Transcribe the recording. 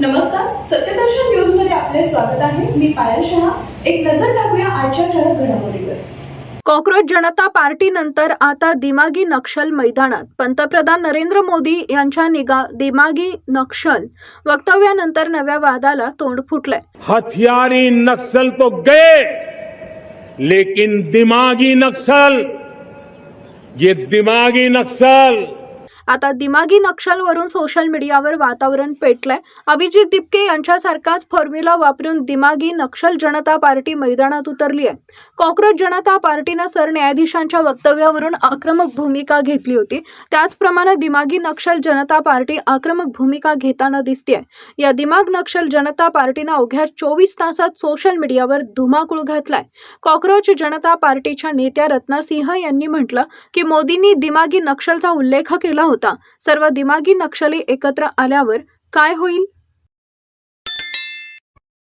नमस्कार, सत्यदर्शन न्यूज मध्ये आपले स्वागत आहे. मी पायल शहा. एक नजर टाकूया आजच्या ठळक घडामोडीवर. कॉक्रोच जनता पार्टीनंतर आता दिमागी नक्षल मैदानात. पंतप्रधान नरेंद्र मोदी यांच्या दिमागी नक्षल वक्तव्यानंतर नव्या वादाला तोंड फुटलंय. हथियारी नक्सल तो गए, लेकिन दिमागी नक्सल, ये दिमागी नक्सल आता दिमागी नक्षलवरून सोशल मीडियावर वातावरण पेटलंय. अभिजित दिपके यांच्यासारखाच फॉर्म्युला वापरून दिमागी नक्षल जनता पार्टी मैदानात उतरली आहे. कॉक्रोच जनता पार्टीनं सरन्यायाधीशांच्या वक्तव्यावरून आक्रमक भूमिका घेतली होती. त्याचप्रमाणे दिमागी नक्षल जनता पार्टी आक्रमक भूमिका घेताना दिसतेय. या दिमाग नक्षल जनता पार्टीनं अवघ्या 24 तासात सोशल मीडियावर धुमाकूळ घातलाय. कॉक्रोच जनता पार्टीच्या नेत्या रत्ना सिंह यांनी म्हटलं की मोदींनी दिमागी नक्षलचा उल्लेख केला होता. सर्व दिमागी नक्षली एकत्र आल्यावर काय होईल?